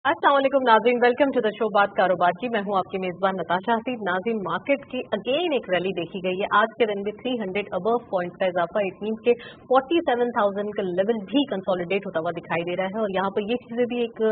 अस्सलाम वालेकुम नाज़रीन, वेलकम टू द शो बात कारोबार की। मैं हूं आपकी मेजबान नताशा हसीब। नाज़रीन, मार्केट की अगेन एक रैली देखी गई है। आज के दिन भी 300 अबव पॉइंट्स का इजाफा, इट मीन के 47,000 का लेवल भी कंसोलिडेट होता हुआ दिखाई दे रहा है। और यहाँ पर ये चीजें भी एक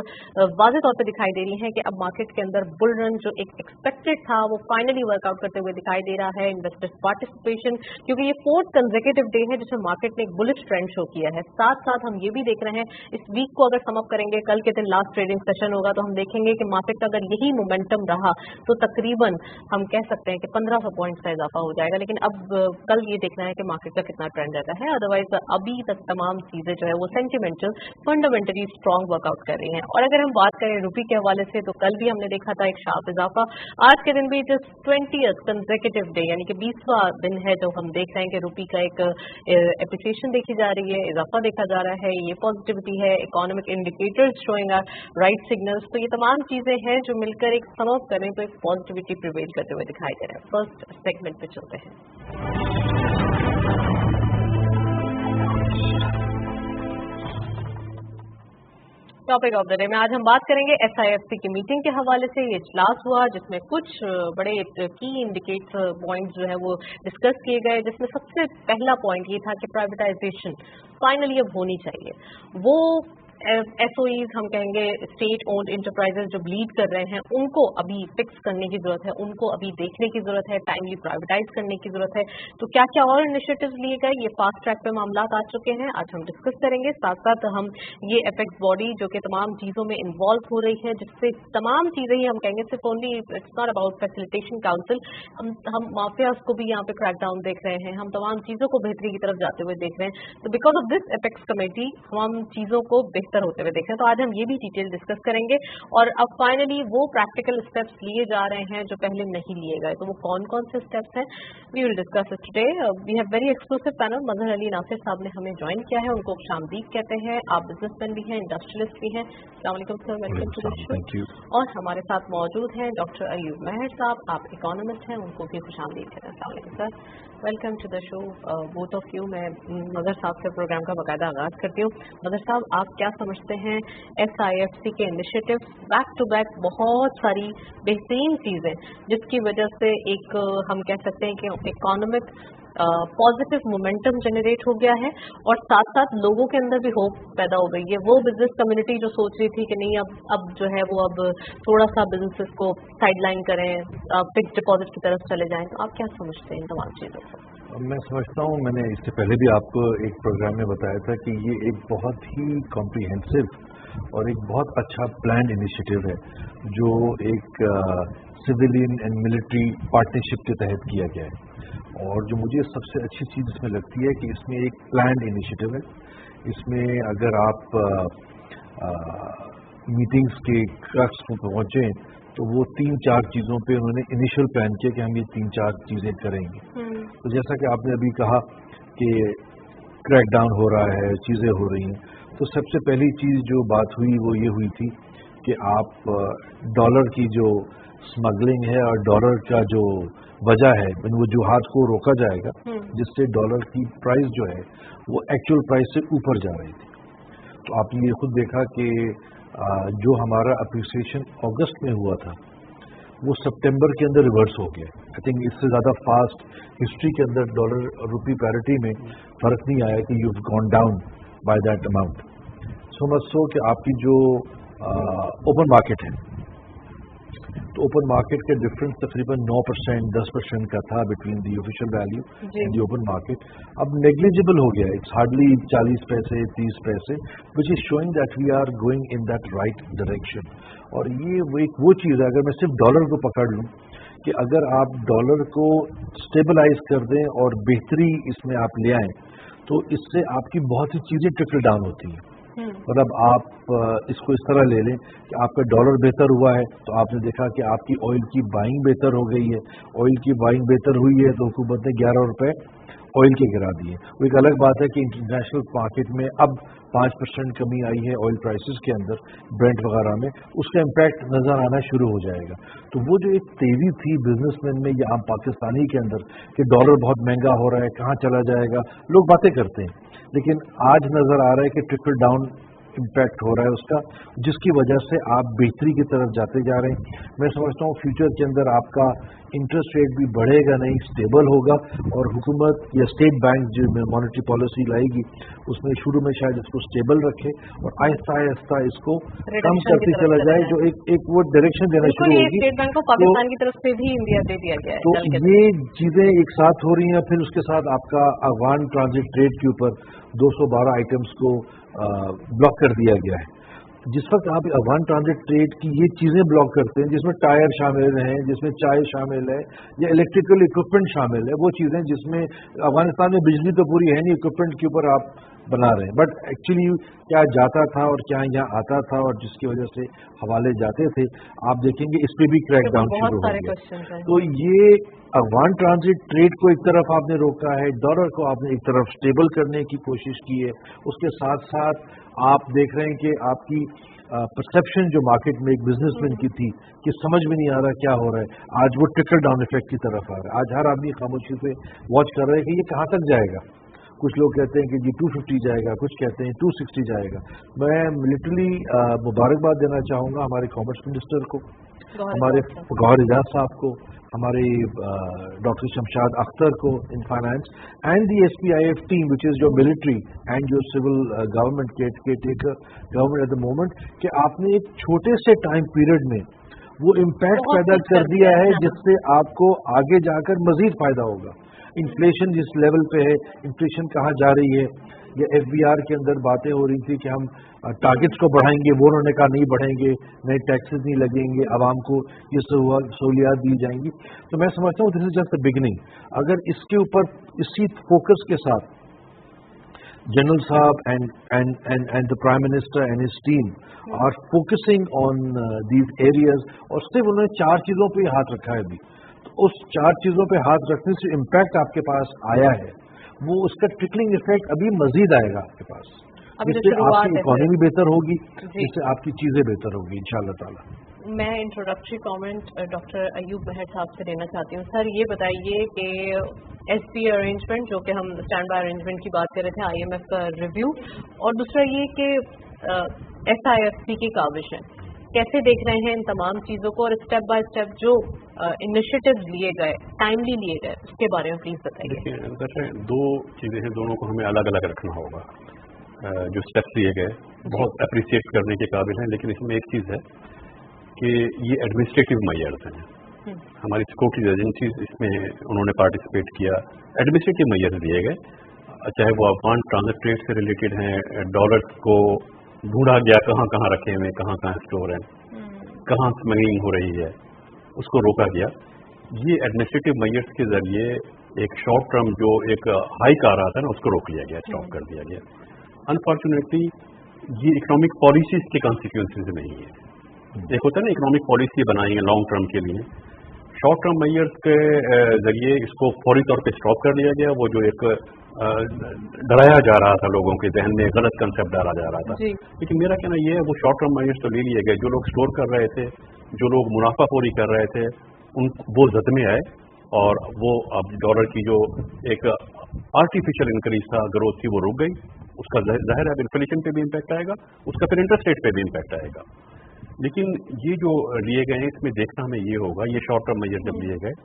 वाज़ेह तौर पर दिखाई दे रही हैं कि अब मार्केट के अंदर बुल रन जो एक एक्सपेक्टेड था वो फाइनली वर्कआउट करते हुए दिखाई दे रहा है। इन्वेस्टर्स पार्टिसिपेशन, क्योंकि ये 4th कंसेक्यूटिव डे है जिसमें मार्केट ने एक बुलिश ट्रेंड शो किया है। साथ साथ हम ये भी देख रहे हैं, इस वीक को अगर सम अप करेंगे, कल के दिन लास्ट ट्रेडिंग सेशन होगा, तो हम देखेंगे कि मार्केट का अगर यही मोमेंटम रहा तो तकरीबन हम कह सकते हैं कि 1500 पॉइंट्स का इजाफा हो जाएगा। लेकिन अब कल ये देखना है कि मार्केट का कितना ट्रेंड रहता है। अदरवाइज अभी तक तमाम चीजें जो है वो सेंटिमेंटल फंडामेंटली स्ट्रॉन्ग वर्कआउट कर रही हैं। और अगर हम बात करें रुपये के हवाले से, तो कल भी हमने देखा था एक शार्प इजाफा। आज के दिन भी जस्ट 20th कंसेक्यूटिव डे, यानी कि 20वां दिन है जो हम देख रहे हैं कि रुपये का एक एप्रिसिएशन देखी जा रही है, इजाफा देखा जा रहा है। ये पॉजिटिविटी है, economic indicators showing are right signals. तो ये तमाम चीजें हैं जो मिलकर एक सम अप करें तो एक पॉजिटिविटी प्रिवेल करते हुए दिखाई दे रहा है। फर्स्ट सेगमेंट पे चलते हैं। टॉपिक ऑफ द डे में आज हम बात करेंगे SIFC की मीटिंग के हवाले से। ये इजलास हुआ जिसमें कुछ बड़े की इंडिकेटर पॉइंट्स जो है वो डिस्कस किए गए, जिसमें सबसे पहला पॉइंट ये था कि प्राइवेटाइजेशन फाइनली अब होनी चाहिए। वो SOEs हम कहेंगे स्टेट ओन्ड इंटरप्राइजेज जो लीड कर रहे हैं, उनको अभी फिक्स करने की जरूरत है, उनको अभी देखने की जरूरत है, टाइमली प्राइवेटाइज करने की जरूरत है। तो क्या क्या और इनिशिएटिव्स लिए गए, ये फास्ट ट्रैक पे मामला आ चुके हैं, आज हम डिस्कस करेंगे। साथ साथ हम ये एपेक्स बॉडी जो कि तमाम चीजों में इन्वॉल्व हो रही है, जिससे तमाम चीजें ही हम कहेंगे सिर्फ only it's not about facilitation council, हम माफियाज को भी यहाँ पे क्रैकडाउन देख रहे हैं, हम तमाम चीजों को बेहतरी की तरफ जाते हुए देख रहे हैं। तो because of this apex committee हम चीजों को बेहतर होते हुए देख रहे हैं। तो आज हम ये भी डिटेल डिस्कस करेंगे। और अब फाइनली वो प्रैक्टिकल स्टेप्स लिए जा रहे हैं जो पहले नहीं लिए गए, तो वो कौन कौन से स्टेप्स हैं, we will discuss it today. We have very exclusive panel. Mazhar Ali Nasir साहब ने हमें ज्वाइन किया है, उनको शामदीद कहते हैं। आप बिजनेसमैन भी हैं, इंडस्ट्रियलिस्ट भी हैं। अस्सलाम वालेकुम sir, welcome to the show. और हमारे साथ मौजूद हैं डॉक्टर अयूब मेहर साहब, आप इकोनॉमिस्ट हैं, उनको भी खुशामदीद कहते हैं। अस्सलाम वालेकुम sir, welcome to the show both of you. मैं मदर साहब से प्रोग्राम का बाकायदा आगाज करती हूँ। मदर साहब, आप क्या समझते हैं SIFC के इनिशिएटिव बैक टू बैक बहुत सारी बेहतरीन चीजें, जिसकी वजह से एक हम कह सकते हैं कि इकोनॉमिक पॉजिटिव मोमेंटम जनरेट हो गया है, और साथ साथ लोगों के अंदर भी होप पैदा हो गई है। वो बिजनेस कम्युनिटी जो सोच रही थी कि नहीं अब जो है वो अब थोड़ा सा बिजनेसेस को साइडलाइन करें, फिक्स डिपॉजिट की तरफ चले जाएं, तो आप क्या समझते हैं इन तमाम चीजों को? मैं समझता हूँ, मैंने इससे पहले भी आपको एक प्रोग्राम में बताया था कि ये एक बहुत ही कॉम्प्रिहेंसिव और एक बहुत अच्छा प्लान इनिशिएटिव है जो एक सिविलियन एंड मिलिट्री पार्टनरशिप के तहत किया गया है। और जो मुझे सबसे अच्छी चीज़ इसमें लगती है कि इसमें एक प्लान इनिशिएटिव है। इसमें अगर आप मीटिंग्स के क्रक्स में पहुँचें तो वो 3-4 चीज़ों पे उन्होंने इनिशियल प्लान किया कि हम ये 3-4 चीज़ें करेंगे। तो जैसा कि आपने अभी कहा कि क्रैकडाउन हो रहा है, चीज़ें हो रही हैं, तो सबसे पहली चीज़ जो बात हुई वो ये हुई थी कि आप डॉलर की जो स्मगलिंग है और डॉलर का जो वजह है, वो जुहाद को रोका जाएगा, जिससे डॉलर की प्राइस जो है वो एक्चुअल प्राइस से ऊपर जा रही थी। तो आपने ये खुद देखा कि जो हमारा अप्रिसिएशन अगस्त में हुआ था वो सितंबर के अंदर रिवर्स हो गया। आई थिंक इससे ज़्यादा फास्ट हिस्ट्री के अंदर डॉलर रुपी पैरिटी में फर्क नहीं आया कि you have gone down by that amount. So much so कि आपकी जो ओपन मार्केट है, तो ओपन मार्केट का डिफरेंस तकरीबन 9%, 10% का था between the official value and the open market. अब नेग्लिजिबल हो गया, इट्स हार्डली 40 पैसे 30 पैसे, which is showing that we are going in that right direction. और ये वो चीज़ है, अगर मैं सिर्फ डॉलर को पकड़ लूँ कि अगर आप डॉलर को स्टेबलाइज कर दें और बेहतरी इसमें आप ले आएँ, तो इससे आपकी बहुत सी चीज़ें ट्रिकल डाउन होती हैं। मतलब आप इसको इस तरह ले लें कि आपका डॉलर बेहतर हुआ है तो आपने देखा कि आपकी ऑयल की बाइंग बेहतर हो गई है। ऑयल की बाइंग बेहतर हुई है तो हुकूमत ने 11 रुपए ऑयल के गिरा दिए। वो एक अलग बात है कि इंटरनेशनल मार्केट में अब 5% कमी आई है ऑयल प्राइसेस के अंदर, ब्रेंट वगैरह में, उसका इम्पैक्ट नजर आना शुरू हो जाएगा। तो वो जो एक तेजी थी बिजनेसमैन में या आम पाकिस्तानी के अंदर कि डॉलर बहुत महंगा हो रहा है, कहाँ चला जाएगा, लोग बातें करते हैं, लेकिन आज नजर आ रहा है कि ट्रिकल डाउन इम्पैक्ट हो रहा है उसका, जिसकी वजह से आप बेहतरी की तरफ जाते जा रहे हैं। मैं समझता हूँ फ्यूचर के अंदर आपका इंटरेस्ट रेट भी बढ़ेगा नहीं, स्टेबल होगा, और हुकूमत या स्टेट बैंक जो मॉनेटरी पॉलिसी लाएगी उसमें शुरू में शायद इसको स्टेबल रखे और आहिस्ता आहिस्ता इसको कम करते चला जाए, जो एक वो डायरेक्शन देना शुरू होगी। स्टेट बैंक को पाकिस्तान की तरफ से भी इंडिया दे दिया गया है, तो ये चीजें एक साथ हो रही हैं। फिर उसके साथ आपका अफगान ट्रांजिट ट्रेड के ऊपर 212 आइटम्स को ब्लॉक कर दिया गया है। जिस वक्त आप अफगान ट्रांजिट ट्रेड की ये चीजें ब्लॉक करते हैं, जिसमें टायर शामिल हैं, जिसमें चाय शामिल है, या इलेक्ट्रिकल इक्विपमेंट शामिल है, वो चीजें जिसमें अफगानिस्तान में बिजली तो पूरी है नहीं, इक्विपमेंट के ऊपर आप बना रहे हैं, बट एक्चुअली क्या जाता था और क्या यहाँ आता था और जिसकी वजह से हवाले जाते थे, आप देखेंगे इस पे भी क्रैकडाउन शुरू हो गया। तो ये अफगान ट्रांजिट ट्रेड को एक तरफ आपने रोका है, डॉलर को आपने एक तरफ स्टेबल करने की कोशिश की है, उसके साथ साथ आप देख रहे हैं कि आपकी परसेप्शन जो मार्केट में एक बिजनेसमैन की थी कि समझ में नहीं आ रहा क्या हो रहा है, आज वो ट्रिकल डाउन इफेक्ट की तरफ आ रहा है। आज हर आदमी खामोशी से वॉच कर रहा है कि ये कहाँ तक जाएगा। कुछ लोग कहते हैं कि जी 250 जाएगा, कुछ कहते हैं 260 जाएगा। मैं लिटरली मुबारकबाद देना चाहूँगा हमारे कॉमर्स मिनिस्टर को, हमारे गौहर एजाज साहब को, हमारे डॉक्टर शमशाद अख्तर को in finance, and the SPIF team which is your military and your civil government के taker government at the moment, कि आपने एक छोटे से टाइम पीरियड में वो इम्पैक्ट पैदा कर दिया है जिससे आपको आगे जाकर मजीद फायदा होगा। इन्फ्लेशन जिस लेवल पे है, इन्फ्लेशन कहाँ जा रही है, या FBR के अंदर बातें हो रही थी कि हम टारगेट्स को बढ़ाएंगे, वो उन्होंने कहा नहीं बढ़ेंगे, नए टैक्सेस नहीं लगेंगे, आवाम को ये सहूलियात दी जाएंगी। तो मैं समझता हूँ this is just the beginning. अगर इसके ऊपर इसी फोकस के साथ जनरल साहब and the prime minister and his team are focusing on these areas, और सिर्फ उन्होंने 4 चीज़ों पर हाथ रखा है अभी, तो उस 4 चीज़ों पर हाथ रखने से इम्पैक्ट आपके पास आया है, वो उसका ट्रिकलिंग इफेक्ट अभी मजीद आएगा आपके पास, जिससे आपकी इकोनॉमी बेहतर होगी, जिससे आपकी चीजें बेहतर होगी इंशाअल्लाह ताला। मैं इंट्रोडक्टरी कमेंट डॉक्टर अयूब महर साहब से लेना चाहती हूँ। सर ये बताइए कि SP अरेंजमेंट, जो कि हम स्टैंड बाय अरेंजमेंट की बात कर रहे थे, IMF का रिव्यू, और दूसरा ये कि SIFC की काविश है, कैसे देख रहे हैं इन तमाम चीज़ों को, और स्टेप बाय स्टेप जो इनिशिएटिव्स लिए गए, टाइमली लिए गए, उसके बारे में प्लीज बताइए। देखिए दरअसल 2 चीज़ें हैं, दोनों को हमें अलग अलग रखना होगा। जो स्टेप्स लिए गए बहुत अप्रिशिएट करने के काबिल हैं, लेकिन इसमें एक चीज़ है कि ये एडमिनिस्ट्रेटिव मेजर्स हैं। हमारी सिक्योरिटी एजेंसीज इसमें उन्होंने पार्टिसिपेट किया, एडमिनिस्ट्रेटिव मेजर्स दिए गए, चाहे वो अफगान ट्रांजिट ट्रेड से रिलेटेड हैं, डॉलर्स को ढूंढा गया कहाँ कहाँ रखे हुए, कहाँ कहाँ स्टोर हैं, कहाँ स्मगलिंग हो रही है, उसको रोका गया। ये एडमिनिस्ट्रेटिव मेजर्स के जरिए एक शॉर्ट टर्म जो एक हाइक आ रहा था ना, उसको रोक लिया गया, स्टॉप कर दिया गया। अनफॉर्चुनेटली ये इकोनॉमिक पॉलिसीज के कॉन्सिक्वेंसेज नहीं है। एक होता है ना इकोनॉमिक पॉलिसी बनाएंगे लॉन्ग टर्म के लिए, शॉर्ट टर्म मेजर्स के जरिए इसको फौरी तौर पे स्टॉप कर दिया गया। वो जो एक डराया जा रहा था, लोगों के जहन में गलत कंसेप्ट डाला जा रहा था, लेकिन मेरा कहना यह है वो शॉर्ट टर्म मेजर्स तो ले लिए गए। जो लोग स्टोर कर रहे थे, जो लोग मुनाफाखोरी कर रहे थे, वो जद में आए, और वो अब डॉलर की जो एक आर्टिफिशियल इंक्रीज था, ग्रोथ थी, वो रुक गई। उसका जाहिर है अब इन्फ्लेशन पे भी इम्पैक्ट आएगा, उसका फिर इंटरेस्ट रेट पे भी इम्पैक्ट आएगा। लेकिन ये जो लिए गए हैं, इसमें देखना हमें ये होगा, ये शॉर्ट टर्म मेजर जब लिए गए,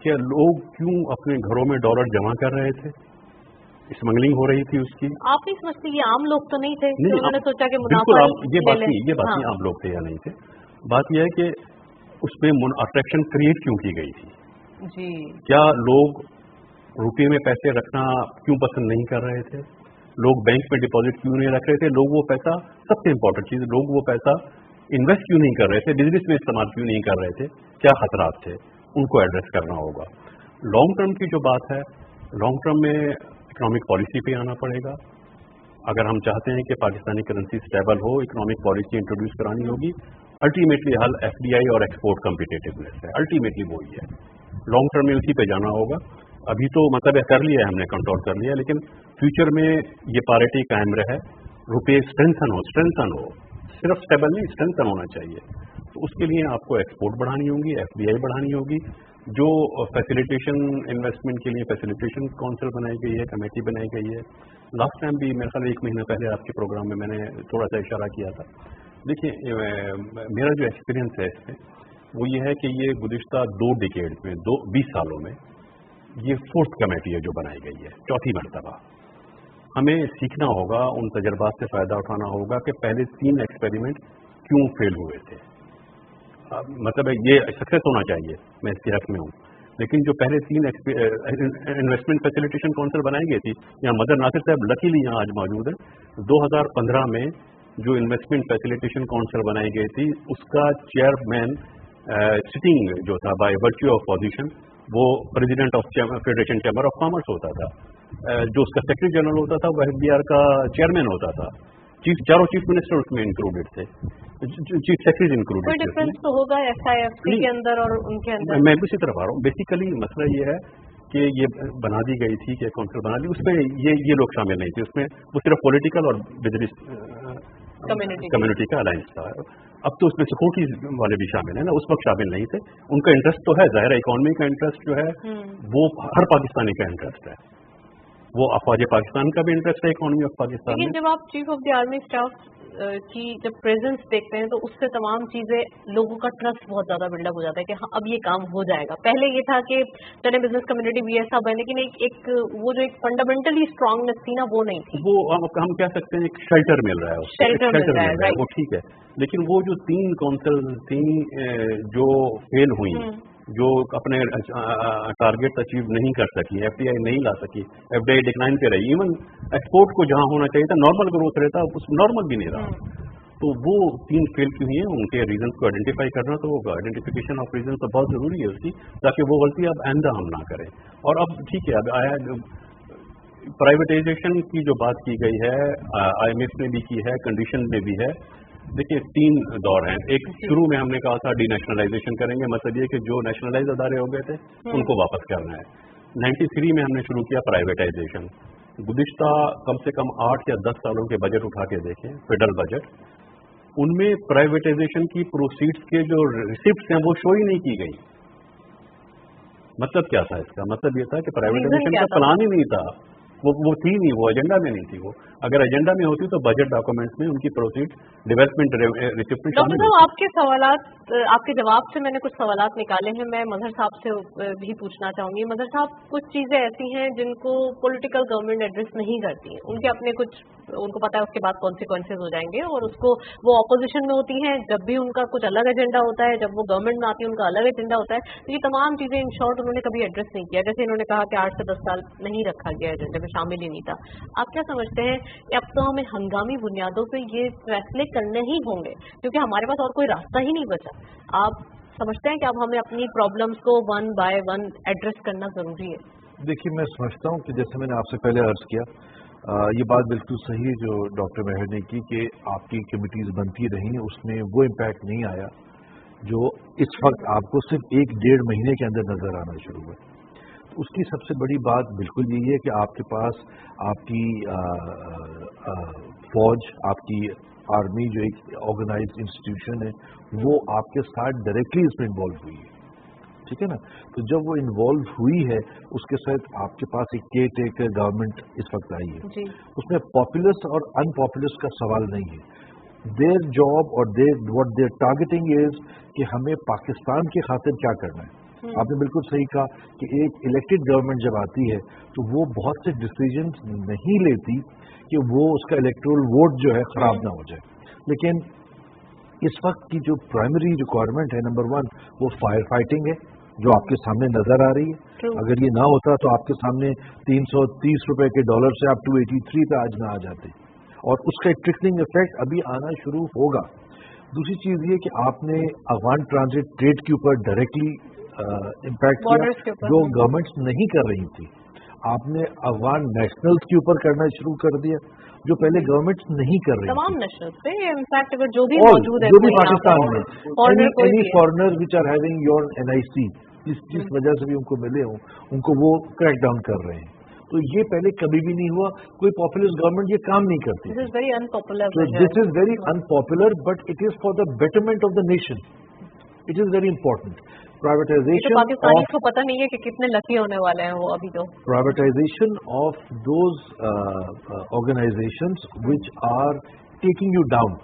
क्या लोग क्यों अपने घरों में डॉलर जमा कर रहे थे, स्मगलिंग हो रही थी उसकी। आप नहीं समझते ये आम लोग तो नहीं थे, उन्होंने सोचा कि बिल्कुल ये बात नहीं आम लोग थे या नहीं थे। बात यह है कि उसमें अट्रैक्शन क्रिएट क्यों की गई थी जी। क्या लोग रुपये में पैसे रखना क्यों पसंद नहीं कर रहे थे, लोग बैंक में डिपॉजिट क्यों नहीं रख रहे थे, लोग वो पैसा, सबसे इंपॉर्टेंट चीज, लोग वो पैसा इन्वेस्ट क्यों नहीं कर रहे थे, बिजनेस में इस्तेमाल क्यों नहीं कर रहे थे, क्या खतरात थे, उनको एड्रेस करना होगा। लॉन्ग टर्म की जो बात है, लॉन्ग टर्म में इकोनॉमिक पॉलिसी पे आना पड़ेगा। अगर हम चाहते हैं कि पाकिस्तानी करेंसी स्टेबल हो, इकोनॉमिक पॉलिसी इंट्रोड्यूस करानी होगी। अल्टीमेटली हल FDI और एक्सपोर्ट कम्पिटेटिवनेस है, अल्टीमेटली वही है। लॉन्ग टर्म में उसी पे जाना होगा। अभी तो मतलब कर लिया है हमने, कंट्रोल कर लिया, लेकिन फ्यूचर में ये पारिटी कायम रहे, रुपये स्ट्रेंथन हो, सिर्फ स्टेबल नहीं, स्ट्रेंथन होना चाहिए। तो उसके लिए आपको एक्सपोर्ट बढ़ानी होगी, FDI बढ़ानी होगी, जो फैसिलिटेशन इन्वेस्टमेंट के लिए फैसिलिटेशन काउंसिल बनाई गई है, कमेटी बनाई गई है। लास्ट टाइम भी मेरे ख्याल 1 महीना पहले आपके प्रोग्राम में मैंने थोड़ा सा इशारा किया था। देखिए मेरा जो एक्सपीरियंस है इसमें वो ये है कि ये गुज़िश्ता 2 डिकेड में 20 सालों में ये 4th कमेटी है जो बनाई गई है, 4थी मरतबा। हमें सीखना होगा, उन तजर्बात से फ़ायदा उठाना होगा कि पहले 3 एक्सपेरिमेंट क्यों फेल हुए थे। मतलब ये सक्सेस होना चाहिए, मैं इसके हक में हूँ, लेकिन जो पहले 3 इन्वेस्टमेंट फैसिलिटेशन काउंसिल बनाई गई थी, यहाँ मदर नासिर साहब लकीली यहाँ आज मौजूद है। 2015 में जो इन्वेस्टमेंट फैसिलिटेशन काउंसिल बनाई गई थी उसका चेयरमैन सिटिंग जो था बाय वर्च्यू ऑफ पोजीशन वो president of federation chamber of commerce होता था। जो उसका सेक्रेटरी जनरल होता था वो एफबीआर का चेयरमैन होता था। चारों चीफ मिनिस्टर उसमें इंक्लूडेड थे, चीफ सेक्रेटरी इंक्लूडेड। कोई डिफरेंस तो होगा SIFC के अंदर और उनके अंदर? मैं भी इसी तरफ आ रहा हूँ। बेसिकली मसला ये है कि ये बना दी गई थी कि काउंसिल बना दी, उसमें ये लोग शामिल नहीं थे, उसमें वो सिर्फ पॉलिटिकल और बिजनेस कम्युनिटी का अलायंस था। अब तो उसमें सिक्योरिटी वाले भी शामिल हैं ना, उस वक्त शामिल नहीं थे। उनका इंटरेस्ट तो है, ज़ाहिर है इकोनॉमी का इंटरेस्ट जो है वो हर पाकिस्तानी का इंटरेस्ट है, वो अफवाज पाकिस्तान का भी इंटरेस्ट है इकोनॉमी ऑफ पाकिस्तान। लेकिन जब आप chief of the army staff की जब प्रेजेंस देखते हैं तो उससे तमाम चीजें लोगों का ट्रस्ट बहुत ज्यादा बिल्डअप हो जाता है कि हाँ अब ये काम हो जाएगा। पहले ये था कि चले बिजनेस कम्युनिटी भी ऐसा बने, लेकिन एक वो जो एक फंडामेंटली स्ट्रांगनेस थी ना वो नहीं थी। वो हम कह सकते हैं एक शेल्टर मिल रहा है, शेल्टर मिल रहा है, वो ठीक है। लेकिन वो जो 3 काउंसिल थी जो फेल हुई, जो अपने टारगेट अचीव नहीं कर सकी, FDI नहीं ला सकी, FDI डिक्लाइन पे रही, इवन एक्सपोर्ट को जहां होना चाहिए था नॉर्मल ग्रोथ रहता उस नॉर्मल भी नहीं रहा। तो वो 3 फेल क्यों हुई हैं, उनके रीजन को आइडेंटिफाई करना, तो वो आइडेंटिफिकेशन ऑफ रीजन तो बहुत जरूरी है उसकी, ताकि वो गलती अब आइंदा हम ना करें। और अब ठीक है, अब आया प्राइवेटाइजेशन की जो बात की गई है, IMF ने भी की है, कंडीशन में भी है। देखिए 3 दौर हैं। एक शुरू में हमने कहा था डीनेशनलाइजेशन करेंगे, मतलब ये कि जो नेशनलाइज अदारे हो गए थे उनको वापस करना है। 93 में हमने शुरू किया प्राइवेटाइजेशन। गुज़िश्ता कम से कम 8 या 10 सालों के बजट उठा के देखें, फेडरल बजट, उनमें प्राइवेटाइजेशन की प्रोसीड्स के जो रिसिप्ट्स हैं वो शो ही नहीं की गई। मतलब क्या था इसका? मतलब ये था कि प्राइवेटाइजेशन का प्लान ही नहीं था, वो थी नहीं, वो एजेंडा में नहीं थी। वो अगर एजेंडा में होती तो बजट डॉक्यूमेंट्स में उनकी प्रोसीड डेवलपमेंट रिसिप्ट में शामिल। डॉक्टर साहब आपके सवालात, आपके जवाब से मैंने कुछ सवालात निकाले हैं, मैं मजहर साहब से भी पूछना चाहूंगी। मजहर साहब, कुछ चीजें ऐसी हैं जिनको पॉलिटिकल गवर्नमेंट एड्रेस नहीं करती है, उनके अपने कुछ, उनको पता है उसके बाद कॉन्सिक्वेंसेज हो जाएंगे, और उसको वो ऑपोजिशन में होती हैं, जब भी उनका कुछ अलग एजेंडा होता है, जब वो गवर्नमेंट में आती है उनका अलग एजेंडा होता है। तो ये तमाम चीजें इन शॉर्ट उन्होंने कभी एड्रेस नहीं किया। जैसे इन्होंने कहा कि 8 से 10 साल नहीं रखा गया एजेंडे में, शामिल ही नहीं था। आप क्या समझते हैं कि अब तो हमें हंगामी बुनियादों पे ये फैसले करने ही होंगे क्योंकि हमारे पास और कोई रास्ता ही नहीं बचा? आप समझते हैं कि अब हमें अपनी प्रॉब्लम्स को 1 बाय 1 एड्रेस करना जरूरी है? देखिए, मैं समझता हूँ कि जैसे मैंने आपसे पहले अर्ज किया, ये बात बिल्कुल सही है जो डॉक्टर मेहर ने की कि आपकी कमिटीज बनती रही, उसमें वो इम्पैक्ट नहीं आया जो इस वक्त आपको सिर्फ 1-1.5 महीने के अंदर नजर आना शुरू हुआ। उसकी सबसे बड़ी बात बिल्कुल यही है कि आपके पास आपकी फौज, आपकी आर्मी जो एक ऑर्गेनाइज्ड इंस्टीट्यूशन है, वो आपके साथ डायरेक्टली इसमें इन्वॉल्व हुई है, ठीक है ना। तो जब वो इन्वॉल्व हुई है, उसके साथ आपके पास एक केयर टेकर गवर्नमेंट इस वक्त आई है, उसमें पॉपुलस और अनपॉपुलस का सवाल नहीं है। देयर जॉब और व्हाट देयर टारगेटिंग इज कि हमें पाकिस्तान की खातिर क्या करना है। आपने बिल्कुल सही कहा कि एक इलेक्टेड गवर्नमेंट जब आती है तो वो बहुत से डिसीजन नहीं लेती कि वो उसका इलेक्टोरल वोट जो है खराब ना हो जाए। लेकिन इस वक्त की जो प्राइमरी रिक्वायरमेंट है, नंबर 1 वो फायर फाइटिंग है, जो आपके सामने नजर आ रही है। अगर ये ना होता तो आपके सामने 330 रुपए के डॉलर से आप 283 पे आज ना आ जाते, और उसका ट्रिकलिंग इफेक्ट अभी आना शुरू होगा। दूसरी चीज ये कि आपने अफगान ट्रांजिट ट्रेड के ऊपर डायरेक्टली इम्पैक्ट किया जो गवर्नमेंट्स नहीं कर रही थी। आपने अफगान नेशनल्स के ऊपर करना शुरू कर दिया जो पहले गवर्नमेंट्स नहीं कर रही। तमाम नेशनल्स पे इनफैक्ट अगर जो भी मौजूद है, जो भी पाकिस्तान में any foreigner which are having your NIC, जिस वजह से भी उनको मिले हों, उनको वो क्रैक डाउन कर रहे हैं। तो ये पहले कभी भी नहीं हुआ, कोई पॉपुलिस्ट गवर्नमेंट ये काम नहीं करती। This is very unpopular, this is very unpopular, but it is for the betterment of the nation, it is very important. Privatisation Pakistani को पता नहीं है कि कितने लकी होने वाले हैं वो अभी तो. Privatisation of those organisations which are taking you down.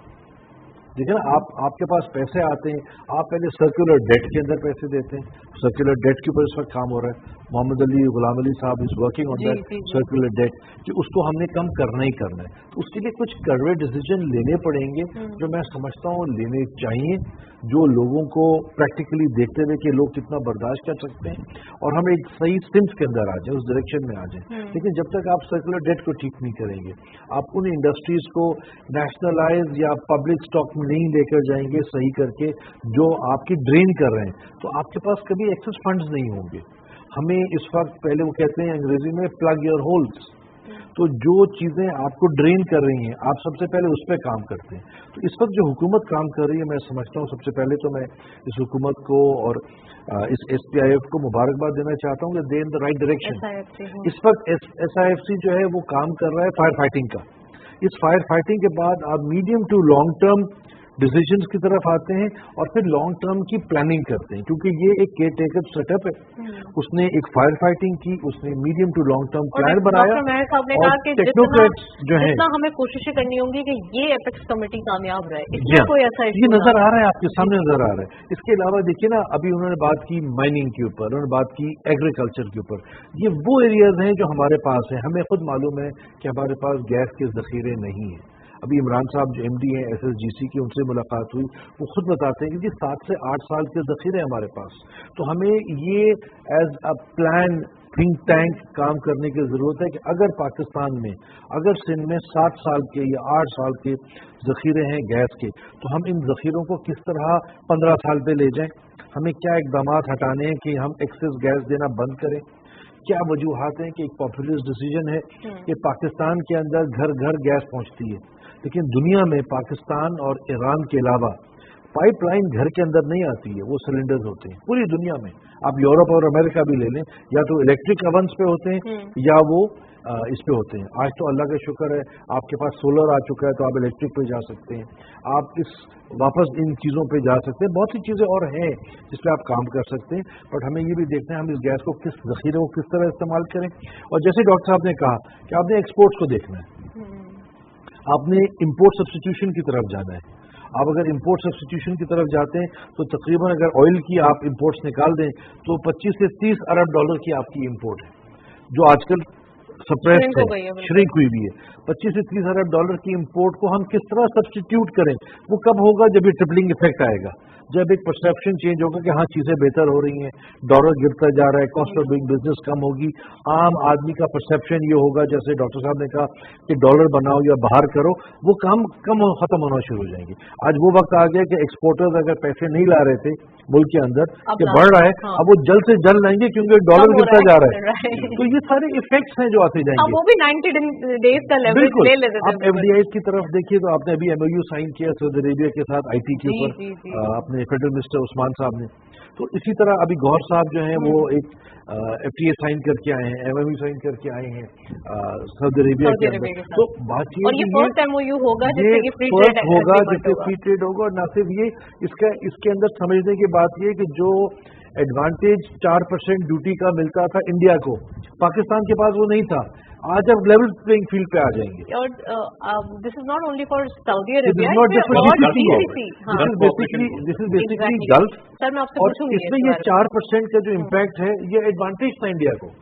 देखिए ना, आपके पास पैसे आते हैं, आप पहले सर्कुलर डेट के अंदर पैसे देते हैं. सर्कुलर डेट के ऊपर इस वक्त काम हो रहा है. मोहम्मद अली गुलाम अली साहब is working on that circular debt कि उसको हमने कम करना ही करना है. तो उसके लिए कुछ कड़वे डिसीजन लेने पड़ेंगे जो मैं समझता हूँ लेने चाहिए, जो लोगों को प्रैक्टिकली देखते हुए कि लोग कितना बर्दाश्त कर सकते हैं और हम एक सही सिम्स के अंदर आ जाए, उस डायरेक्शन में आ जाए. लेकिन जब तक आप सर्कुलर डेट को ठीक नहीं करेंगे, आप उन इंडस्ट्रीज को नेशनलाइज या पब्लिक स्टॉक में नहीं लेकर जाएंगे सही करके जो आपकी ड्रेन कर रहे हैं, तो आपके पास कभी एक्सेस फंड्स नहीं होंगे. हमें इस वक्त पहले वो कहते हैं अंग्रेजी में प्लग योर होल्स. तो जो चीज़ें आपको ड्रेन कर रही हैं आप सबसे पहले उस पर काम करते हैं. तो इस वक्त जो हुकूमत काम कर रही है, मैं समझता हूँ सबसे पहले तो मैं इस हुकूमत को और इस SPIF को मुबारकबाद देना चाहता हूँ कि दे इन द राइट डायरेक्शन. इस वक्त SIFC जो है वो काम कर रहा है फायर फाइटिंग का. इस फायर फाइटिंग के बाद आप medium to long term decisions की तरफ आते हैं और फिर लॉन्ग टर्म की प्लानिंग करते हैं, क्योंकि ये एक केयर टेकर सेटअप है. उसने एक फायर फाइटिंग की, उसने medium to long term plan बनाया. और टेक्नोक्रेट्स जो है हमें कोशिशें करनी होंगी कि ये एपेक्स कमेटी कामयाब रहे. कोई ऐसा ये नजर आ रहा है, आपके सामने नजर आ रहा है. इसके अलावा देखिए ना, अभी उन्होंने बात की माइनिंग के ऊपर, उन्होंने बात की एग्रीकल्चर के ऊपर. ये वो एरियाज हैं जो हमारे पास हैं. हमें खुद मालूम है कि हमारे पास गैस के जखीरे नहीं हैं. अभी इमरान साहब जो MD हैं SSGC की, उनसे मुलाकात हुई, वो खुद बताते हैं कि 7 से 8 साल के ज़ख़ीरे हैं हमारे पास. तो हमें ये as a plan think tank काम करने की ज़रूरत है कि अगर पाकिस्तान में, अगर सिंध में 7 साल के या 8 साल के ज़ख़ीरे हैं गैस के, तो हम इन ज़ख़ीरों को किस तरह 15 साल पे ले जाएं. हमें क्या इक़दाम हटाने हैं कि हम एक्सेस गैस देना बंद करें. क्या वजूहात हैं कि एक पॉपुलिस्ट डिसीजन है कि पाकिस्तान के अंदर घर घर गैस पहुंचती है, लेकिन दुनिया में पाकिस्तान और ईरान के अलावा पाइपलाइन घर के अंदर नहीं आती है, वो सिलेंडर्स होते हैं पूरी दुनिया में. आप यूरोप और अमेरिका भी ले लें, या तो इलेक्ट्रिक ओवंस पे होते हैं या वो इस पे होते हैं. आज तो अल्लाह का शुक्र है आपके पास सोलर आ चुका है, तो आप इलेक्ट्रिक पे जा सकते हैं, आप वापस इन चीज़ों पे जा सकते हैं. बहुत सी चीज़ें और हैं जिस पे आप काम कर सकते हैं. बट हमें ये भी देखना है हम इस गैस को किस ज़ख़ीरे को किस तरह इस्तेमाल करें. और जैसे डॉक्टर साहब ने कहा कि आपने एक्सपोर्ट्स को देखना है, आपने इम्पोर्ट सब्स्टिट्यूशन की तरफ जाना है. आप अगर इम्पोर्ट सब्स्टिट्यूशन की तरफ जाते हैं तो तकरीबन अगर ऑयल की आप इम्पोर्ट्स निकाल दें तो 25 से 30 अरब डॉलर की आपकी इम्पोर्ट है, जो आजकल सप्रेस्ड है, श्रिंक हुई भी है. 25 से 30 अरब डॉलर की इम्पोर्ट को हम किस तरह सब्स्टिट्यूट करें, वो कब होगा जब ये ट्रिपलिंग इफेक्ट आएगा, जब एक परसेप्शन चेंज होगा कि हाँ चीज़ें बेहतर हो रही हैं, डॉलर गिरता जा रहा है, कॉस्ट ऑफ डूइंग बिजनेस कम होगी. आम आदमी का परसेप्शन ये होगा, जैसे डॉक्टर साहब ने कहा कि डॉलर बनाओ या बाहर करो, वो काम कम खत्म होना शुरू हो जाएंगे. आज वो वक्त आ गया कि एक्सपोर्टर्स अगर पैसे नहीं ला रहे थे मुल्क के अंदर कि बढ़ रहा है, अब वो जल्द से जल्द लाएंगे क्योंकि डॉलर गिरता जा रहा है. तो ये सारे इफेक्ट्स हैं जो आते जाएंगे. वो भी 90 डेज का लेवरेज ले लेते थे. आप FDIs की तरफ देखिए तो आपने अभी MOU साइन किया सऊदी अरेबिया के साथ IT के ऊपर, अपने फेडरल मिनिस्टर उस्मान साहब ने. तो इसी तरह अभी गौहर साहब जो हैं वो एक FTA साइन करके आए हैं, MOU साइन करके आए हैं सऊदी अरेबिया के अंदर. तो बात ये ये फर्स्ट MOU होगा जिससे फ्री ट्रेड होगा. और न सिर्फ ये, इसके अंदर समझने की बात ये कि जो एडवांटेज 4% ड्यूटी का मिलता था इंडिया को, पाकिस्तान के पास वो नहीं था. आज अब लेवल प्लेइंग फील्ड पे आ जाएंगे. और this is not only for Saudi Arabia, this is basically gulf. Sir मैं आपसे पूछूंगी, इसमें ये 4% का जो इम्पैक्ट है ये एडवांटेज था इंडिया को.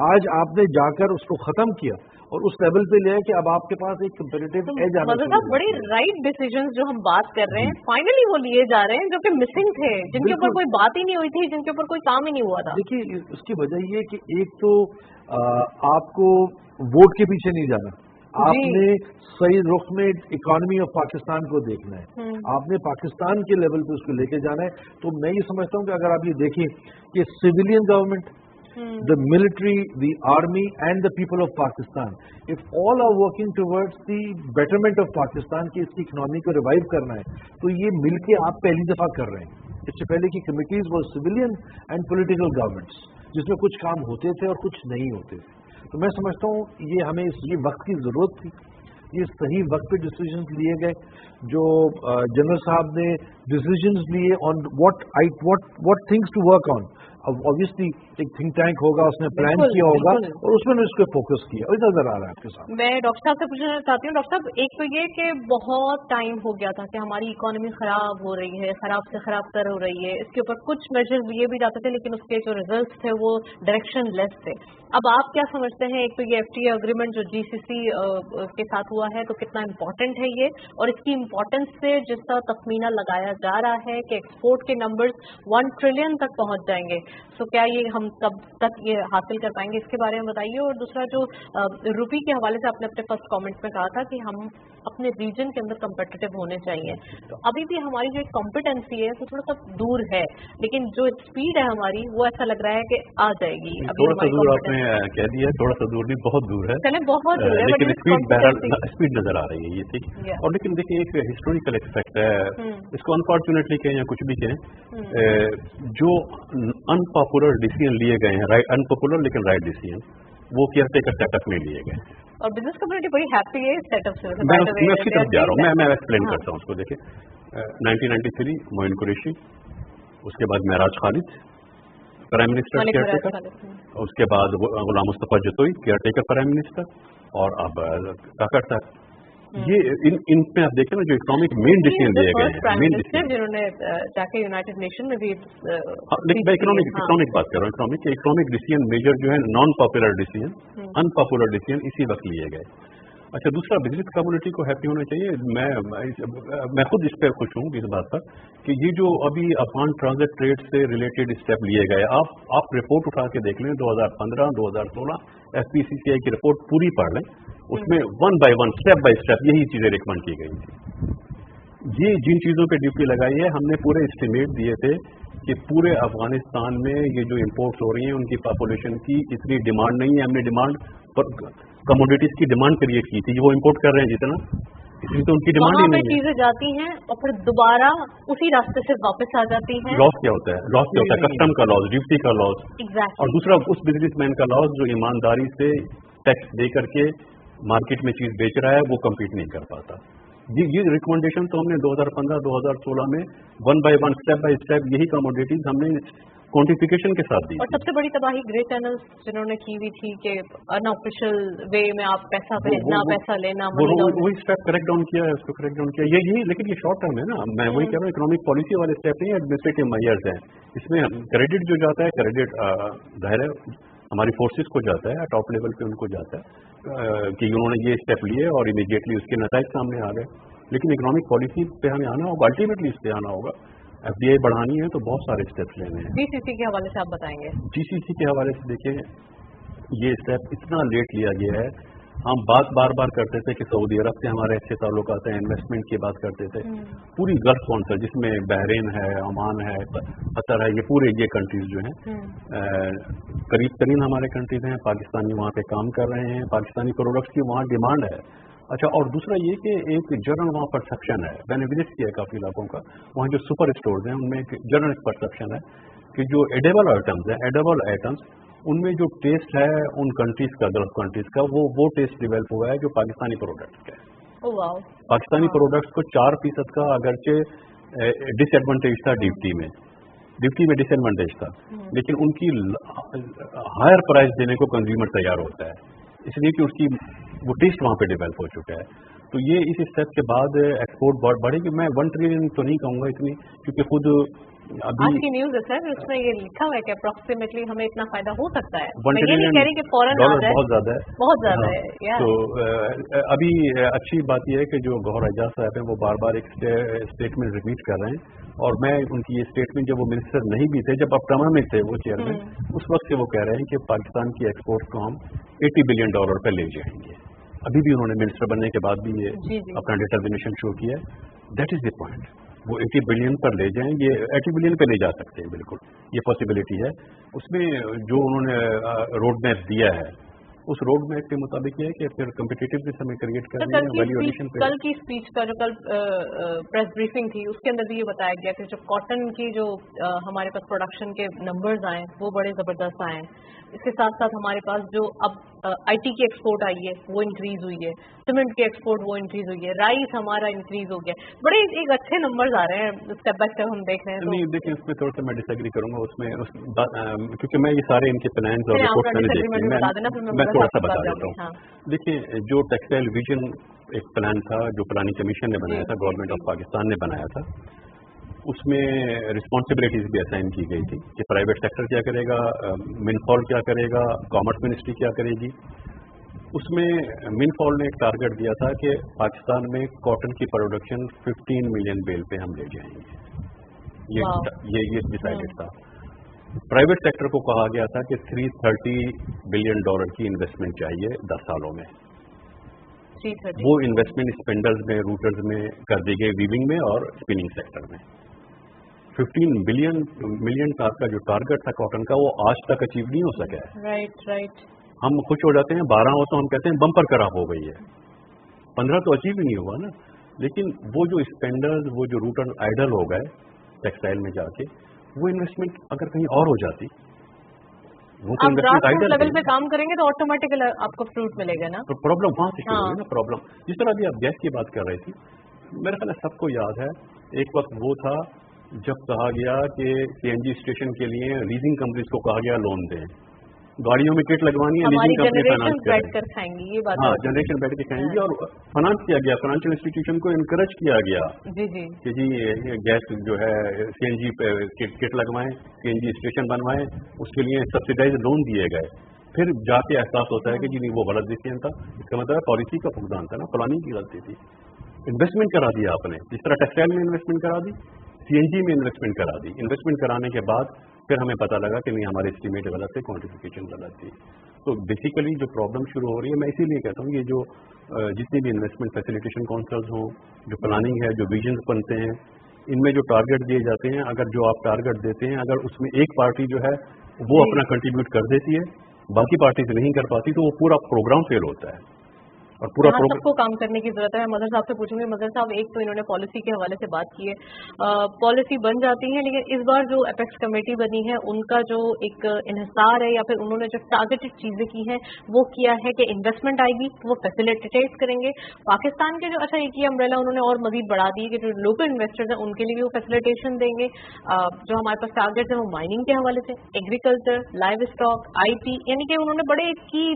आज आपने जाकर उसको खत्म किया और उस लेवल पे ले कि अब आपके पास एक कंपेरेटिव एज आना चाहिए. बड़े राइट डिसीजंस जो हम बात कर रहे हैं फाइनली वो लिए जा रहे हैं जो कि मिसिंग थे, जिनके ऊपर कोई बात ही नहीं हुई थी, जिनके ऊपर कोई काम ही नहीं हुआ था. देखिए उसकी वजह ये कि एक तो आपको वोट के पीछे नहीं जाना, आपने सही रुख में इकोनॉमी ऑफ पाकिस्तान को देखना है, आपने पाकिस्तान के लेवल पे उसको लेके जाना है. तो मैं ये समझता हूँ कि अगर आप ये देखें कि civilian government, the military, the army and the people of Pakistan, if all are working towards the betterment of Pakistan की इसकी इकोनॉमी को रिवाइव करना है, तो ये मिलके आप पहली दफा कर रहे हैं. इससे पहले की कमिटीज वो सिविलियन एंड पॉलिटिकल गवर्नमेंट्स, जिसमें कुछ काम होते थे और कुछ नहीं होते थे. तो मैं समझता हूँ ये हमें ये वक्त की जरूरत थी. ये सही वक्त पे डिसीजंस लिए गए, जो जनरल साहब ने डिसीजंस लिए on what things to work on. अब ऑब्वियसली एक थिंक टैंक होगा, उसने प्लान किया होगा और उसमें इस पर फोकस किया, और नजर आ रहा है आपके साथ. मैं डॉक्टर साहब से पूछना चाहती हूँ. डॉक्टर साहब, एक तो ये कि बहुत टाइम हो गया था कि हमारी इकोनॉमी खराब हो रही है, खराब से खराब तर हो रही है, इसके ऊपर कुछ मेजर्स लिए भी जाते थे लेकिन उसके जो रिजल्ट्स थे वो डायरेक्शन लेस थे. अब आप क्या समझते हैं, एक तो ये FTA एग्रीमेंट जो GCC के साथ हुआ है तो कितना इम्पोर्टेंट है ये, और इसकी इम्पोर्टेंस से जिसका तखमीना लगाया जा रहा है कि एक्सपोर्ट के नंबर्स 1 ट्रिलियन तक पहुंच जाएंगे, तो क्या ये हम कब तक ये हासिल कर पाएंगे, इसके बारे में बताइए. और दूसरा, जो रुपी के हवाले से आपने अपने फर्स्ट कमेंट में कहा था कि हम अपने रीजन के अंदर कम्पिटिटिव होने चाहिए, तो अभी भी हमारी जो कॉम्पिटेंसी है वो थोड़ा सा दूर है, लेकिन जो स्पीड है हमारी वो ऐसा लग रहा है कि आ जाएगी. थोड़ा सा दूर आपने कह दिया, थोड़ा सा दूर नहीं, बहुत दूर है, चले बहुत दूर है, लेकिन स्पीड नजर आ रही है ये, ठीक. और लेकिन देखिए एक हिस्टोरिकल एक्सपेक्ट है, इसको अनफॉर्चुनेटली कहें या कुछ भी कहें, जो अनपॉपुलर डिसीजन लिए गए हैं, राइट, अनपॉपुलर लेकिन राइट डिसीजन, वो केयरटेकर सेटअप में लिए गए. और बिजनेस कम्युनिटी बड़ी हैप्पी है इस सेटअप से. मैं उसकी तरफ जा रहा हूँ, मैं एक्सप्लेन करता हूँ उसको. देखिए 1993 मोइन कुरैशी, उसके बाद Meraj Khalid prime minister caretaker, उसके बाद Ghulam Mustafa Jatoi caretaker prime minister, और अब काकड़ साहब. ये इन पे आप देखें ना, जो इकोनॉमिक मेन डिसीजन लिए गए हैं, मेन डिसीजन जिन्होंने जाके यूनाइटेड नेशन में भी, मैं इकोनॉमिक बात कर रहा हूँ. इकोनॉमिक डिसीजन मेजर जो है non popular decision, unpopular decision इसी वक्त लिए गए. अच्छा, दूसरा, बिजनेस कम्युनिटी को हैप्पी होना चाहिए. मैं खुद इस पर खुश हूँ इस बात पर कि ये जो अभी अफगान ट्रांजिट ट्रेड से रिलेटेड स्टेप लिए गए, आप रिपोर्ट उठा के देख लें, 2015, 2016 FPCCI की रिपोर्ट पूरी पढ़ लें, उसमें 1 by 1 स्टेप बाय स्टेप यही चीजें रिकमेंड की गई थी. ये जिन चीजों पे ड्यूटी लगाई है, हमने पूरे एस्टिमेट दिए थे कि पूरे अफगानिस्तान में ये जो इम्पोर्ट्स हो रही हैं उनकी पॉपुलेशन की इतनी डिमांड नहीं है. हमने डिमांड पर कमोडिटीज की डिमांड क्रिएट की थी, वो इम्पोर्ट कर रहे हैं जितना, इसलिए तो उनकी डिमांड ही नहीं है. चीजें जाती हैं और फिर दोबारा उसी रास्ते से वापस आ जाती हैं. लॉस क्या होता है? कस्टम का लॉस, ड्यूटी का लॉस, और दूसरा उस बिजनेसमैन का लॉस जो ईमानदारी से टैक्स दे करके मार्केट में चीज बेच रहा है, वो कम्पीट नहीं कर पाता. ये रिकमेंडेशन तो हमने 2015, 2016 में 1 by 1 स्टेप बाय स्टेप यही कमोडिटीज हमने क्वांटिफिकेशन के साथ दी. और सबसे बड़ी तबाही ग्रे चैनल्स जिन्होंने की हुई थी कि अनऑफिशियल वे में आप पैसा भेजना, पैसा लेना, वही स्टेप करेक्ट डाउन किया है, उसको करेक्ट डाउन किया. यही, लेकिन ये शॉर्ट टर्म है ना. मैं वही कह रहा हूँ, इकोनॉमिक पॉलिसी वाले स्टेप नहीं, एडमिनिस्ट्रेटिव मेजर्स हैं. इसमें क्रेडिट जो जाता है, क्रेडिट जाहिर है हमारी फोर्सेस को जाता है, टॉप लेवल पे उनको जाता है कि उन्होंने ये स्टेप लिए और इमीडिएटली उसके नतीजे सामने आ गए. लेकिन इकोनॉमिक पॉलिसी पे हमें आना होगा, अल्टीमेटली इस पे आना होगा. FDI बढ़ानी है तो बहुत सारे स्टेप्स लेने हैं. GCC के हवाले से आप बताएंगे. GCC के हवाले से देखिए, ये स्टेप इतना लेट लिया गया है. हम बार बार करते थे कि सऊदी अरब से हमारे अच्छे ताल्लुकात हैं, इन्वेस्टमेंट की बात करते थे. पूरी गल्फ कौंसिल जिसमें बहरीन है, ओमान है, कतर है, ये पूरे ये कंट्रीज जो हैं करीब तरीन हमारे कंट्रीज हैं. पाकिस्तानी वहाँ पे काम कर रहे हैं, पाकिस्तानी प्रोडक्ट्स की वहाँ डिमांड है. अच्छा, और दूसरा ये कि एक जनरल वहाँ परसेप्शन है, मैंने विजिट किया है काफ़ी इलाकों का, वहाँ जो सुपर स्टोर्स हैं उनमें एक जनरल परसेप्शन है कि जो एडेबल आइटम्स हैं, एडेबल आइटम्स, उनमें जो टेस्ट है उन कंट्रीज का, गल्फ कंट्रीज का, वो टेस्ट डेवलप हुआ है जो पाकिस्तानी प्रोडक्ट्स का है. पाकिस्तानी प्रोडक्ट्स को 4% का अगरचे डिसएडवांटेज था ड्यूटी में डिसएडवांटेज था, लेकिन उनकी हायर प्राइस देने को कंज्यूमर तैयार होता है, इसलिए कि उसकी वो टेस्ट वहाँ पे डेवलप हो चुका है. तो ये इस स्टेप के बाद एक्सपोर्ट बहुत बढ़ेगी. मैं 1 ट्रिलियन तो नहीं कहूँगा इतनी, क्योंकि खुद अभी आज की न्यूज़ है सर, उसमें ये लिखा हुआ है कि अप्रोक्सीमेटली हमें इतना फायदा हो सकता है. मैं ये नहीं कह रही कि फौरन डॉलर बहुत ज्यादा है. तो अभी अच्छी बात यह है कि जो गौहर एजाज साहब हैं वो बार एक स्टेटमेंट रिपीट कर रहे हैं, और मैं उनकी ये स्टेटमेंट, जब वो मिनिस्टर नहीं भी थे, जब अपटमा में थे वो चेयरमैन, उस वक्त से वो कह रहे हैं कि पाकिस्तान की एक्सपोर्ट को हम $80 बिलियन पे ले जाएंगे. अभी भी उन्होंने मिनिस्टर बनने के बाद भी ये अपना डिटर्मिनेशन शो किया है. That is the point. वो 80 बिलियन पर ले जाएं, ये 80 बिलियन पे ले जा सकते हैं, बिल्कुल ये पॉसिबिलिटी है. उसमें जो उन्होंने रोड मैप दिया है, उस रोड मैप के मुताबिक है कि फिर कम्पिटिटिवनेस हमें क्रिएट करनी है, वैल्यूएडिशन पे. कल की स्पीच का जो कल प्रेस ब्रीफिंग थी उसके अंदर भी ये बताया गया कि जो कॉटन की जो हमारे पास प्रोडक्शन के नंबर्स आए वो बड़े जबरदस्त आए. इसके साथ साथ हमारे पास जो अब IT की एक्सपोर्ट आई है वो इंक्रीज हुई है, सीमेंट की एक्सपोर्ट वो इंक्रीज हुई है, राइस हमारा इंक्रीज हो गया, बड़े एक अच्छे नंबर्स आ रहे हैं स्टेप बाय स्टेप हम देख रहे हैं। नहीं देखिए, उसमें थोड़ा सा मैं डिसएग्री करूंगा उसमें, क्योंकि मैं ये सारे इनके प्लान्स और रिपोर्ट्स मैंने देखे, मैं थोड़ा सा बता देता हूँ। देखिए, जो टेक्सटाइल विजन एक प्लान था जो प्लानिंग कमीशन ने बनाया था, गवर्नमेंट ऑफ पाकिस्तान ने बनाया था, उसमें रिस्पॉन्सिबिलिटीज भी असाइन की गई थी कि प्राइवेट सेक्टर क्या करेगा, मिनफॉल क्या करेगा, कॉमर्स मिनिस्ट्री क्या करेगी। उसमें मिनफॉल ने एक टारगेट दिया था कि पाकिस्तान में कॉटन की प्रोडक्शन 15 मिलियन बेल पे हम ले जाएंगे, ये डिसाइडेड था। प्राइवेट सेक्टर को कहा गया था कि $330 बिलियन की इन्वेस्टमेंट चाहिए 10 सालों में। वो इन्वेस्टमेंट स्पेंडर्स में, रूटर्स में कर दी गई, वीविंग में और स्पिनिंग सेक्टर में। 15 मिलियन का जो टारगेट था कॉटन का, वो आज तक अचीव नहीं हो सका है। राइट। हम खुश हो जाते हैं, 12 हो तो हम कहते हैं बम्पर खराब हो गई है, 15 तो अचीव ही नहीं हुआ ना। लेकिन वो जो स्पेंडर्स, वो जो रूटर आइडल हो गए टेक्सटाइल में जाके, वो इन्वेस्टमेंट अगर कहीं और हो जाती, वो तो इन्वेस्टमेंट लेवल पे काम करेंगे तो ऑटोमेटिकली आपको फ्रूट मिलेगा ना। तो प्रॉब्लम वहां से शुरू हुई ना। प्रॉब्लम जिस तरह अभी आप गैस की बात कर रही थी, मेरे ख्याल सबको याद है एक वक्त वो था जब कहा गया कि CNG स्टेशन के लिए लीजिंग कंपनीज को कहा गया लोन दें, गाड़ियों में किट लगवानी है, लीजिंग कंपनी फाइनेंस बैठकर खाएंगी, ये बात। हाँ, जनरेशन बैठ के खाएंगी। और फाइनेंस किया गया, फाइनेंशियल इंस्टीट्यूशन को इनकरेज किया गया जी कि जी गैस जो है CNG किट लगवाएं, CNG स्टेशन बनवाएं, उसके लिए सब्सिडाइज लोन दिए गए। फिर जाके एहसास होता है कि जी नहीं, वो गलत डिसीजन था। इसका मतलब पॉलिसी का फुकदान था ना, प्लानिंग की गलती थी। इन्वेस्टमेंट करा दिया आपने, जिस तरह टेक्सटाइल में इन्वेस्टमेंट करा दी, CNG में इन्वेस्टमेंट करा दी। इन्वेस्टमेंट कराने के बाद फिर हमें पता लगा कि नहीं, हमारे एस्टीमेट गलत थे, क्वांटिफिकेशन गलत थी। तो बेसिकली जो प्रॉब्लम शुरू हो रही है, मैं इसीलिए कहता हूँ ये जो जितनी भी इन्वेस्टमेंट फैसिलिटेशन काउंसिल्स हों, जो प्लानिंग है, जो विजन बनते हैं, इनमें जो टारगेट दिए जाते हैं, अगर जो आप टारगेट देते हैं, अगर उसमें एक पार्टी जो है वो अपना कंट्रीब्यूट कर देती है, बाकी पार्टी से नहीं कर पाती, तो वो पूरा प्रोग्राम फेल होता है। और पूरा सबको काम करने की जरूरत है। मदर साहब से पूछूंगी, मदर साहब एक तो इन्होंने पॉलिसी के हवाले से बात की है, पॉलिसी बन जाती है, लेकिन इस बार जो एपेक्स कमेटी बनी है उनका जो एक इन्हिसार है या फिर उन्होंने जो टारगेटेड चीजें की हैं वो किया है कि इन्वेस्टमेंट आएगी तो वो फैसिलिटेट करेंगे पाकिस्तान के जो, अच्छा एक ही अम्ब्रेला उन्होंने और मजीद बढ़ा दी कि जो लोकल इन्वेस्टर्स हैं उनके लिए भी वो फैसिलिटेशन देंगे। जो हमारे पास टारगेट है वो माइनिंग के हवाले से, एग्रीकल्चर, लाइव स्टॉक, IT, यानी कि उन्होंने बड़े की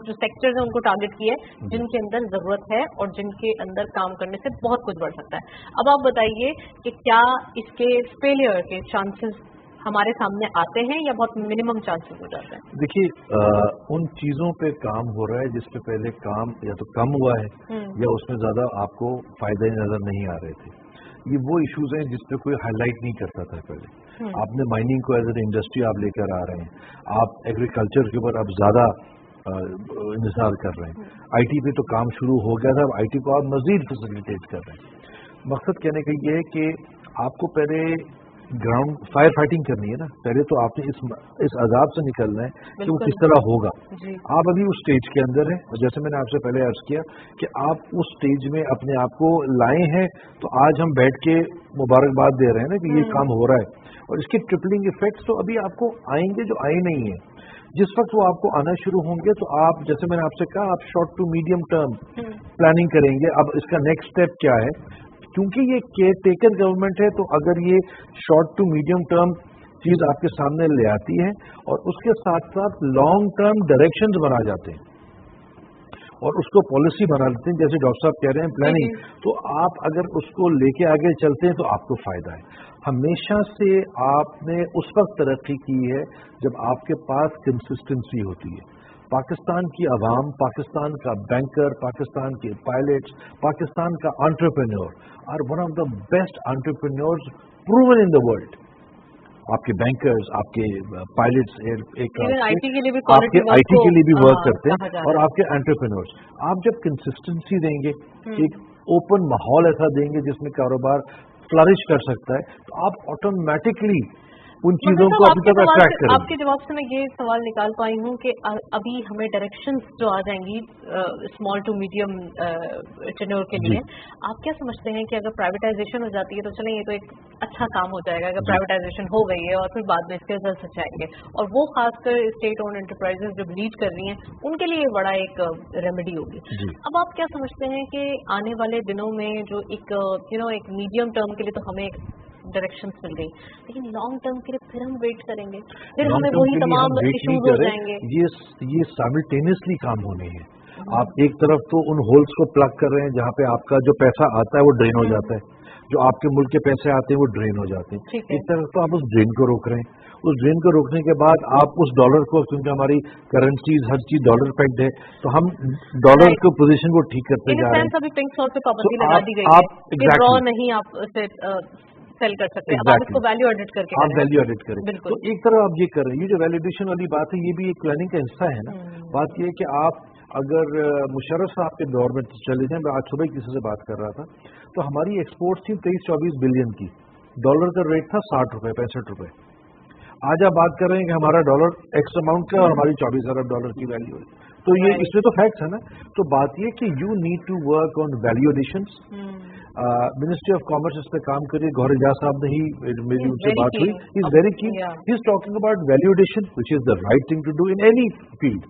जो सेक्टर्स हैं उनको टारगेट किया है जिनके अंदर जरूरत है और जिनके अंदर काम करने से बहुत कुछ बढ़ सकता है। अब आप बताइए कि क्या इसके फेलियर के चांसेस हमारे सामने आते हैं या बहुत मिनिमम चांसेस हो जाते हैं? देखिए, उन चीजों पे काम हो रहा है जिस पे पहले काम या तो कम हुआ है या उसमें ज्यादा आपको फायदे नजर नहीं आ रहे थे। ये वो इश्यूज हैं जिस पे कोई हाईलाइट नहीं करता था पहले। आपने माइनिंग को एज एन इंडस्ट्री आप लेकर आ रहे हैं, आप एग्रीकल्चर के ऊपर अब ज्यादा इंतजार कर रहे हैं। IT पे तो काम शुरू हो गया था, अब IT को आप मजीद फैसिलिटेट कर रहे हैं। मकसद कहने का ये है कि आपको पहले ग्राउंड फायर फाइटिंग करनी है ना, पहले तो आपने इस अजाब से निकलना है कि वो किस तरह होगा। आप अभी उस स्टेज के अंदर हैं, और जैसे मैंने आपसे पहले अर्ज किया कि आप उस स्टेज में अपने आप को लाए हैं, तो आज हम बैठ के मुबारकबाद दे रहे हैं ना कि ये काम हो रहा है। और इसके ट्रिपलिंग इफेक्ट्स तो अभी आपको आएंगे जो आए नहीं है। जिस वक्त वो आपको आना शुरू होंगे तो आप, जैसे मैंने आपसे कहा, आप short to medium term planning करेंगे। अब इसका नेक्स्ट स्टेप क्या है, क्योंकि ये केयर टेकर गवर्नमेंट है, तो अगर ये शॉर्ट टू मीडियम टर्म चीज आपके सामने ले आती है और उसके साथ साथ लॉन्ग टर्म डायरेक्शंस बना जाते हैं और उसको पॉलिसी बना लेते हैं, जैसे डॉक्टर साहब कह रहे हैं प्लानिंग, तो आप अगर उसको लेके आगे चलते हैं तो आपको फायदा है। हमेशा से आपने उस वक्त तरक्की की है जब आपके पास कंसिस्टेंसी होती है। पाकिस्तान की आवाम, पाकिस्तान का बैंकर, पाकिस्तान के पायलट्स, पाकिस्तान का entrepreneur are one of the best entrepreneurs proven in the world. आपके बैंकर्स, आपके पायलट्स, IT के लिए भी आपके IT के लिए भी वर्क करते हैं, और आपके एंटरप्रेन्योर्स। आप जब कंसिस्टेंसी देंगे, एक ओपन माहौल ऐसा देंगे जिसमें कारोबार फ्लरिश कर सकता है, तो आप ऑटोमेटिकली उन चीजों को अभी तक अट्रैक्ट करें। आपके जवाब से मैं ये सवाल निकाल पाई हूँ कि अभी हमें डायरेक्शंस जो आ जाएंगी स्मॉल टू मीडियम टेन्योर के लिए, आप क्या समझते हैं कि अगर प्राइवेटाइजेशन हो जाती है तो चलें ये तो एक अच्छा काम हो जाएगा अगर प्राइवेटाइजेशन हो गई है, और फिर बाद में इसके रिजल्ट अच्छाएंगे, और वो खासकर स्टेट ओन एंटरप्राइजेज जो लीड कर रही हैं उनके लिए बड़ा एक रेमेडी होगी। अब आप क्या समझते हैं कि आने वाले दिनों में जो एक एक मीडियम टर्म के लिए तो हमें एक डायरेक्शंस मिल गई, लेकिन लॉन्ग टर्म के लिए फिर हम वेट करेंगे, फिर हमें वही तमाम इश्यूज हो जाएंगे। ये साइमल्टेनियसली काम होने हैं। आप एक तरफ तो उन होल्स को प्लग कर रहे हैं जहाँ पे आपका जो पैसा आता है वो ड्रेन हो जाता है, जो आपके मुल्क के पैसे आते हैं वो ड्रेन हो जाते हैं। एक तरफ तो आप उस ड्रेन को रोक रहे हैं, उस ड्रेन को रोकने के बाद आप उस डॉलर को, क्योंकि हमारी करेंसीज हर चीज डॉलर पेग्ड है, तो हम डॉलर के पोजीशन को ठीक करते जा रहे हैं। अभी पिंक सॉल्ट पे पाबंदी लगा दी गई है, ड्रॉ नहीं आप उसे सेल कर सकते हैं, आप इसको वैल्यू एडिट करके आप वैल्यू एडिट करें। तो एक तरफ आप ये कर रहे हैं, ये जो वैलिडेशन वाली बात है ये भी एक प्लानिंग का हिस्सा है ना। बात ये है कि आप अगर मुशर्रफ साहब के दौर में चले जाएं, मैं आज सुबह किसी से बात कर रहा था, तो हमारी एक्सपोर्ट थी 23-24 बिलियन की, डॉलर का रेट था 60 रुपए 65 रुपए। आज आप बात कर रहे हैं कि हमारा डॉलर एक्स अमाउंट का और हमारी 24 अरब डॉलर की वैल्यू है, तो ये इसमें तो फैक्ट्स है ना। तो बात ये कि you need to work on value additions. Ministry of commerce इस पे काम करिए, गौहर एजाज साहब ने ही मेरी उनसे बात हुई, ही is very keen, he is talking about value addition which is the right thing to do in any field.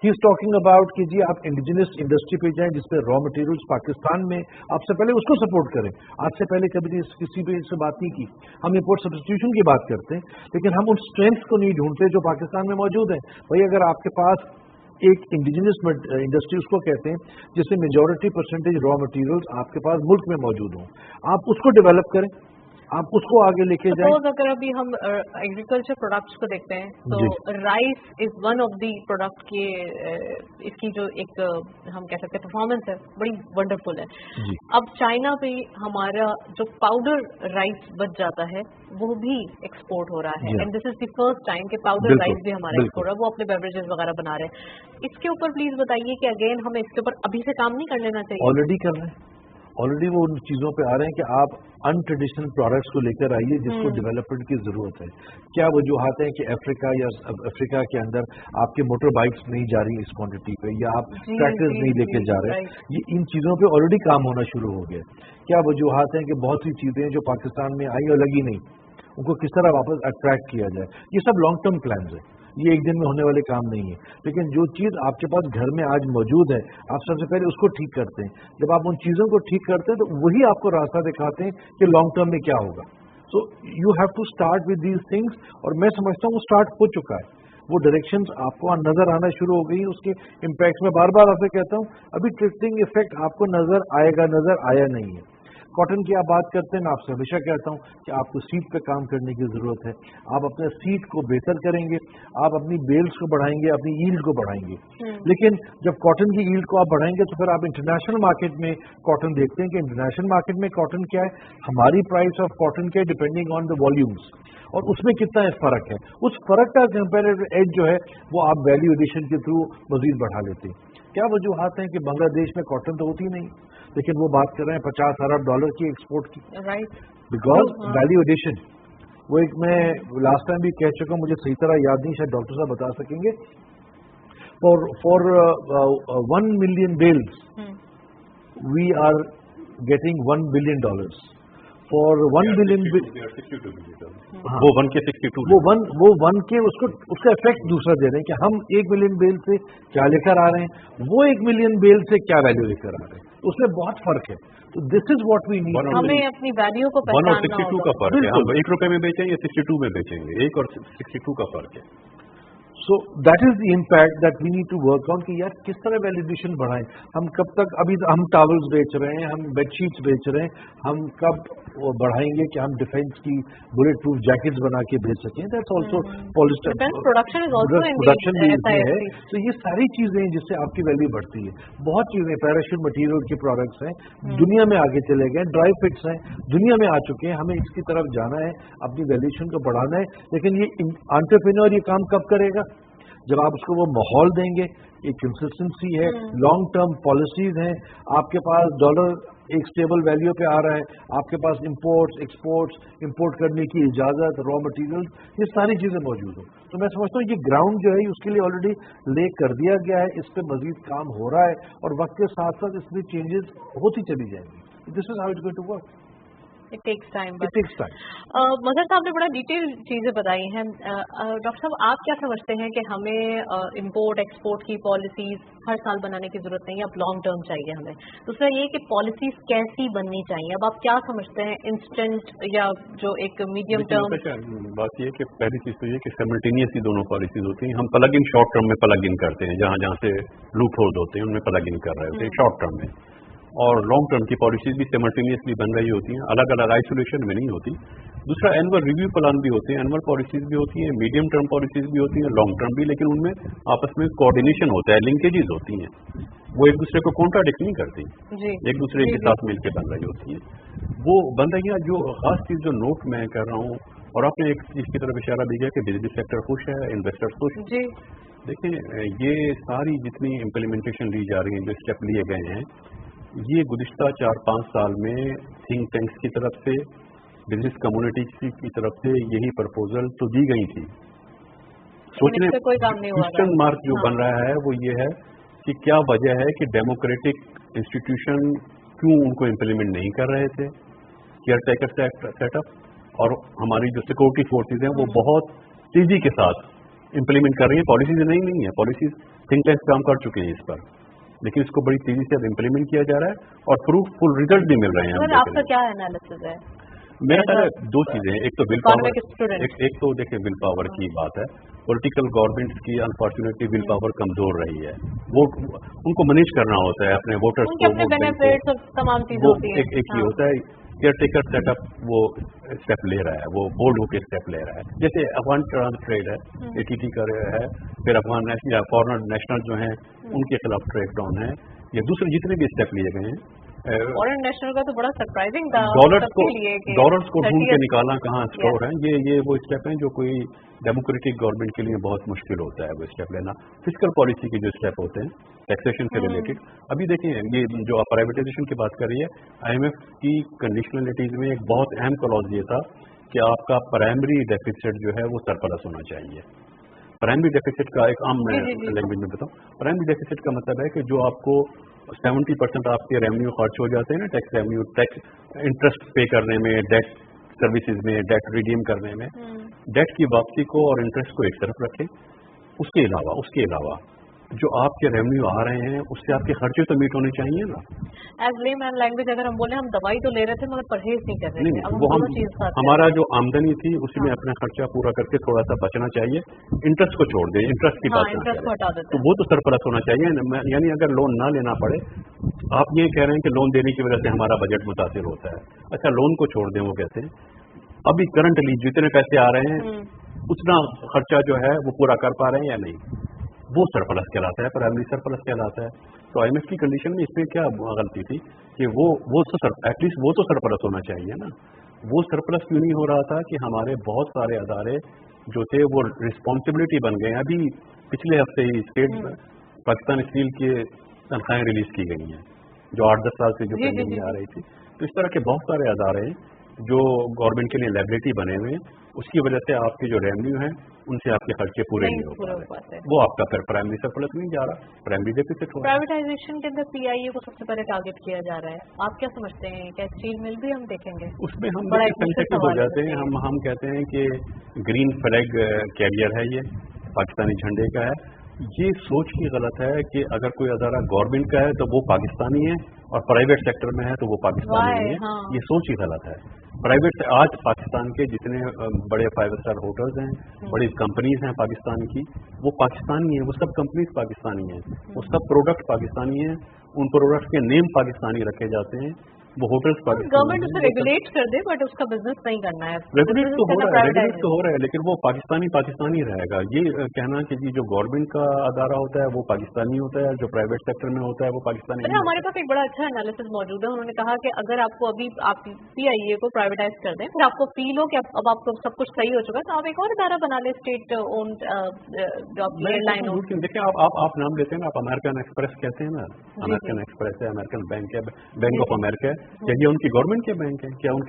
He is talking about कि जी आप इंडिजिनस इंडस्ट्री पे जाएं जिसपे रॉ मटेरियल्स पाकिस्तान में, आपसे पहले उसको सपोर्ट करें। आज से पहले कभी किसी भी से बात नहीं की, हम इम्पोर्ट सब्स्टिट्यूशन की बात करते हैं, लेकिन हम उन स्ट्रेंथ को नहीं ढूंढते जो पाकिस्तान में मौजूद है। भाई अगर आपके पास एक इंडिजिनस इंडस्ट्री उसको कहते हैं जिसमें मेजॉरिटी परसेंटेज रॉ मटेरियल्स आपके पास मुल्क में मौजूद हों, आप उसको डेवलप करें, आप उसको आगे लेके जाएं। अगर अभी हम एग्रीकल्चर प्रोडक्ट्स को देखते हैं तो rice is one of the product के इसकी जो एक हम कह सकते हैं परफॉर्मेंस है बड़ी वंडरफुल है। अब चाइना पे हमारा जो पाउडर राइस बच जाता है वो भी एक्सपोर्ट हो रहा है, and this is the first time कि पाउडर राइस भी हमारा एक्सपोर्ट है, वो अपने बेवरेजेस वगैरह बना रहे हैं। इसके ऊपर प्लीज बताइए कि अगेन हमें इसके ऊपर अभी से काम नहीं कर लेना चाहिए? ऑलरेडी कर रहे हैं, ऑलरेडी वो उन चीज़ों पे आ रहे हैं कि आप अनट्रेडिशनल प्रोडक्ट्स को लेकर आइए जिसको डेवलपमेंट की ज़रूरत है। क्या वजूहत है कि अफ्रीका के अंदर आपके मोटर बाइक्स नहीं जा रही इस क्वांटिटी पे, या आप ट्रैक्टर्स नहीं लेके जा रहे, ये इन चीज़ों पे ऑलरेडी काम होना शुरू हो गया। क्या वजूहत है कि बहुत सी चीज़ें जो पाकिस्तान में आई और लगी नहीं, उनको किस तरह वापस अट्रैक्ट किया जाए, ये सब लॉन्ग टर्म प्लान्स है, ये एक दिन में होने वाले काम नहीं है। लेकिन जो चीज़ आपके पास घर में आज मौजूद है, आप सबसे पहले उसको ठीक करते हैं। जब आप उन चीज़ों को ठीक करते हैं तो वही आपको रास्ता दिखाते हैं कि लॉन्ग टर्म में क्या होगा। So you have to start with these things, और मैं समझता हूँ वो स्टार्ट हो चुका है, वो डायरेक्शंस आपको नजर आना शुरू हो गई, उसके इम्पैक्ट में बार बार आपसे कहता हूँ अभी ट्रिकलिंग इफेक्ट आपको नजर आएगा, नजर आया नहीं है। कॉटन की आप बात करते हैं, मैं आपसे हमेशा कहता हूं कि आपको सीड पे काम करने की जरूरत है। आप अपने सीड को बेहतर करेंगे, आप अपनी बेल्स को बढ़ाएंगे, अपनी ईल्ड को बढ़ाएंगे। लेकिन जब कॉटन की ईल्ड को आप बढ़ाएंगे तो फिर आप इंटरनेशनल मार्केट में कॉटन देखते हैं कि इंटरनेशनल मार्केट में कॉटन क्या है, हमारी प्राइस ऑफ कॉटन क्या है डिपेंडिंग ऑन द वॉल्यूम्स, और उसमें कितना फर्क है। उस फर्क का कंपैरेटिव एज जो है वो आप वैल्यू एडिशन के थ्रू मजीद बढ़ा लेते हैं। क्या वजूहत है कि बांग्लादेश में कॉटन तो होती नहीं, लेकिन वो बात कर रहे हैं 50 अरब डॉलर की एक्सपोर्ट की, राइट, बिकॉज वैल्यू एडिशन। वो एक मैं लास्ट टाइम भी कह चुका हूं, मुझे सही तरह याद नहीं, शायद डॉक्टर साहब बता सकेंगे। For 1 million bales we are getting $1 billion। For 1 billion वो 1 के 62 वो 1 के उसका इफेक्ट दूसरा दे रहे हैं कि हम 1 मिलियन बेल से क्या लेकर आ रहे हैं, वो 1 मिलियन बेल से क्या वैल्यू लेकर आ रहे हैं, उसमें बहुत फर्क है। तो this is what we need. हमें अपनी वैल्यू को 1 और 62 का फर्क है, हम 1 रुपए में बेचें या 62 में बेचेंगे, 1 और 62 का फर्क है। So that is the impact that we need to work on कि यार किस तरह वैलिडेशन बढ़ाएं। हम कब तक, अभी हम टॉवल्स बेच रहे हैं, हम बेडशीट्स बेच रहे हैं, हम कब वो बढ़ाएंगे कि हम डिफेंस की बुलेट प्रूफ जैकेट्स बना के बेच सकें। दैट्स ऑल्सो पॉलिस्टर प्रोडक्शन भी इसमें है। तो ये सारी चीजें जिससे आपकी वैल्यू बढ़ती है। बहुत चीजें, पैराशूट मटीरियल के प्रोडक्ट्स हैं, दुनिया में आगे चले गए, ड्राई फिट्स हैं, दुनिया में आ चुके हैं। हमें इसकी तरफ जाना है, अपनी वैल्यूएशन को बढ़ाना है। लेकिन ये एंटरप्रेन्योर ये काम कब करेगा जब आप उसको वो माहौल देंगे, एक कंसिस्टेंसी है, लॉन्ग टर्म पॉलिसीज हैं, आपके पास डॉलर एक स्टेबल वैल्यू पे आ रहा है, आपके पास इंपोर्ट्स एक्सपोर्ट्स इंपोर्ट करने की इजाजत, रॉ मटेरियल, ये सारी चीजें मौजूद हो, तो मैं समझता हूँ ये ग्राउंड जो है उसके लिए ऑलरेडी ले कर दिया गया है, इस पे मजीद काम हो रहा है और वक्त के साथ साथ इसमें चेंजेस होती चली जाएंगी. This is how it's going to work. It takes time. It takes time. मगर साहब ने बड़ा डिटेल चीजें बताई हैं. डॉक्टर साहब, आप क्या समझते हैं कि हमें इंपोर्ट एक्सपोर्ट की पॉलिसीज हर साल बनाने की जरूरत नहीं है, अब लॉन्ग टर्म चाहिए हमें? दूसरा ये कि पॉलिसीज कैसी बननी चाहिए, अब आप क्या समझते हैं, इंस्टेंट या जो एक मीडियम टर्म? बात ये कि पहली चीज तो ये कि साइमल्टेनियसली दोनों पॉलिसीज होती हैं. हम प्लग इन शॉर्ट टर्म में प्लग इन करते हैं, जहाँ जहाँ से लूप होल्स होते हैं उनमें प्लग इन कर रहे होते हैं शॉर्ट टर्म में, और लॉन्ग टर्म की पॉलिसीज भी साइमल्टेनियसली बन रही होती हैं, अलग अलग आइसोलेशन में नहीं होती. दूसरा एनुअल रिव्यू प्लान भी होते हैं, एनुअल पॉलिसीज भी होती हैं, मीडियम टर्म पॉलिसीज भी होती हैं, लॉन्ग टर्म भी, लेकिन उनमें आपस में कोऑर्डिनेशन होता है, लिंकेजेस होती हैं, वो एक दूसरे को कॉन्ट्राडिक्ट नहीं करती, एक दूसरे के साथ मिलकर बन रही होती है, वो बन रही है. जो खास चीज जो नोट मैं कर रहा हूँ, और आपने एक चीज की तरफ इशारा दिया कि बिजनेस सेक्टर खुश है, इन्वेस्टर खुश. देखिए, ये सारी जितनी इम्प्लीमेंटेशन ली जा रही है, जो स्टेप लिए गए हैं, ये गुज़िश्ता 4-5 साल में थिंक टैंक्स की तरफ से, बिजनेस कम्युनिटी की तरफ से यही प्रपोजल तो दी गई थी. सोचने कोई काम नहीं हुआ. क्वेश्चन मार्क जो बन रहा है वो ये है कि क्या वजह है कि डेमोक्रेटिक इंस्टीट्यूशन क्यों उनको इम्प्लीमेंट नहीं कर रहे थे, केयर टेकर सेटअप, और हमारी जो सिक्योरिटी फोर्सेज हैं वो बहुत तेजी के साथ इम्प्लीमेंट कर रही है. पॉलिसीज नहीं है, पॉलिसीज थिंक टैंक्स काम कर चुके हैं इस पर, लेकिन इसको बड़ी तेजी से अब इम्प्लीमेंट किया जा रहा है और प्रूफफुल रिजल्ट भी मिल रहे हैं. आपका क्या एनालिसिस है? मेरा ख्याल है दो चीजें हैं, एक तो विल पावर, एक तो देखिए विल पावर की बात है. पॉलिटिकल गवर्नमेंट की अनफॉर्चुनेटली विल पावर कमजोर रही है, वो उनको मैनेज करना होता है, अपने वोटर्स को, तमाम चीजें होती हैं. एक ही होता है केयर टेकर सेटअप, वो स्टेप ले रहा है, वो बोल्ड होकर स्टेप ले रहा है. जैसे अफगान ट्रेड है, ATT का है, फिर अफगान नेशनल फॉरेन नेशनल जो है उनके खिलाफ ट्रेड डाउन है, ये दूसरे जितने भी स्टेप लिए गए हैं. फॉरेन नेशनल का तो बड़ा सरप्राइजिंग था, डॉलर्स को ढूंढ के निकालना कहाँ स्टोर है, ये वो स्टेप हैं जो कोई डेमोक्रेटिक गवर्नमेंट के लिए बहुत मुश्किल होता है वो स्टेप लेना. फिजिकल पॉलिसी के जो स्टेप होते हैं टैक्सेशन से रिलेटेड, अभी देखिए ये जो आप प्राइवेटाइजेशन की बात कर रही है, IMF की कंडीशनलिटीज में एक बहुत अहम क्लॉज ये था कि आपका प्राइमरी डेफिसिट जो है वो सरप्लस होना चाहिए. प्राइमरी डेफिसिट का एक आम लैंग्वेज में बताऊं, प्राइमरी डेफिसिट का मतलब है कि जो आपको 70% आपके रेवेन्यू खर्च हो जाते हैं ना, टैक्स रेवेन्यू, टैक्स इंटरेस्ट पे करने में, डेट सर्विसेज में, डेट रिडीम करने में, डेट की वापसी को और इंटरेस्ट को एक तरफ रखें. उसके अलावा जो आपके रेवेन्यू आ रहे हैं उससे आपके खर्चे तो मीट होने चाहिए ना. एज लेमैन लैंग्वेज अगर हम बोले, हम दवाई तो ले रहे थे मगर परहेज नहीं कर रहे थे. अब वो हमारा जो आमदनी थी उसी में अपना खर्चा पूरा करके थोड़ा सा बचना चाहिए. इंटरेस्ट को छोड़ दें, इंटरेस्ट की बात ना, तो वो तो सरप्लस होना चाहिए. यानी अगर लोन ना लेना पड़े, आप ये कह रहे हैं कि लोन देने की वजह से हमारा बजट मुतासिर होता है. अच्छा, लोन को छोड़ दें, वो कहते हैं अभी करंटली जितने पैसे आ रहे हैं उतना खर्चा जो है वो पूरा कर पा रहे हैं या नहीं, वो सरप्लस कहलाता है, प्राइमरी सरप्लस कहलाता है. तो IMF की कंडीशन में इसमें क्या गलती थी कि वो एटलीस्ट वो तो सरप्लस होना चाहिए ना. वो सरप्लस क्यों नहीं हो रहा था कि हमारे बहुत सारे अदारे जो थे वो रिस्पॉन्सिबिलिटी बन गए. अभी पिछले हफ्ते ही स्टेट पाकिस्तान स्टील की तनख्वाहें रिलीज की गई हैं जो 8-10 साल से जो पेंडिंग में आ रही थी. तो इस तरह के बहुत सारे अदारे जो गवर्नमेंट के लिए लायबिलिटी बने हुए, उसकी वजह से आपके जो रेवेन्यू हैं उनसे आपके खर्चे पूरे नहीं हो पाते. वो आपका फिर प्राइमरी सरप्लस नहीं जा रहा, प्राइमरी डेफिसिट हो रहा है. प्राइवेटाइजेशन के अंदर PIA को सबसे पहले टारगेट किया जा रहा है. आप क्या समझते हैं, क्या स्टील मिल भी हम देखेंगे? उसमें हम बड़ा सेंसिटिव हो जाते हैं. हम कहते हैं कि ग्रीन फ्लैग कैरियर है, ये पाकिस्तानी झंडे का है. ये सोच ही गलत है कि अगर कोई अदारा गवर्नमेंट का है तो वो पाकिस्तानी है और प्राइवेट सेक्टर में है तो वो पाकिस्तानी नहीं है. ये सोच ही गलत है. प्राइवेट से आज पाकिस्तान के जितने बड़े 5 स्टार होटल्स हैं, बड़ी कंपनीज हैं पाकिस्तान की, वो पाकिस्तानी हैं. वो सब कंपनीज पाकिस्तानी हैं, वो सब प्रोडक्ट पाकिस्तानी हैं. उन प्रोडक्ट के नेम पाकिस्तानी रखे जाते हैं. وہ ہوटल्स پر گورنمنٹ اسے ریگولیٹ کر دے بٹ اس کا بزنس نہیں کرنا ہے. ریگولیٹ تو ہو رہا ہے لیکن وہ پاکستانی رہے گا. یہ کہنا کہ جو گورنمنٹ کا ادارہ ہوتا ہے وہ پاکستانی ہوتا ہے, جو پرائیویٹ سیکٹر میں ہوتا ہے وہ پاکستانی. ہمارے پاس ایک بڑا اچھا انالیسس موجود ہے. انہوں نے کہا کہ اگر آپ کو ابھی آپ پی آئی اے کو پرائیویٹائز کر دیں, پھر آپ کو فیل ہو کہ اب آپ کو سب کچھ صحیح ہو چکا ہے, تو آپ ایک اور ادارہ بنا لیں اسٹیٹ اونڈ جو ایئر لائن ہو. دیکھیں آپ نام لیتے ہیں نا, آپ امریکن ایکسپریس کہتے ہیں نا, امریکن ایکسپریس ہے, امریکن بینک ہے, بینک آف امریکہ ہے, کیا یہ ان کی گورنمنٹ کے بینک ہے؟ کیا ان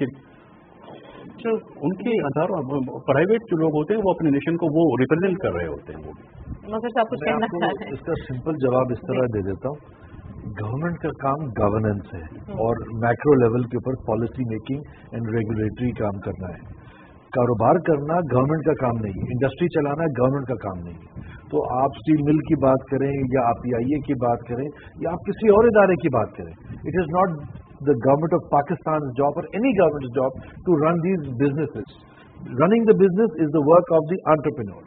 کے اداروں پرائیویٹ جو لوگ ہوتے ہیں وہ اپنے نیشن کو وہ ریپرزینٹ کر رہے ہوتے ہیں. وہ اس کا سمپل جواب اس طرح دے دیتا ہوں. گورنمنٹ کا کام گورننس ہے اور میکرو لیول کے اوپر پالیسی میکنگ اینڈ ریگولیٹری کام کرنا ہے. کاروبار کرنا گورنمنٹ کا کام نہیں ہے, انڈسٹری چلانا گورنمنٹ کا کام نہیں ہے. تو آپ اسٹیل مل کی بات کریں یا آپ پی آئی اے کی بات کریں یا آپ کسی اور ادارے کی بات کریں, it is not the government of Pakistan's job or any government's job to run these businesses. Running the business is the work of the entrepreneurs.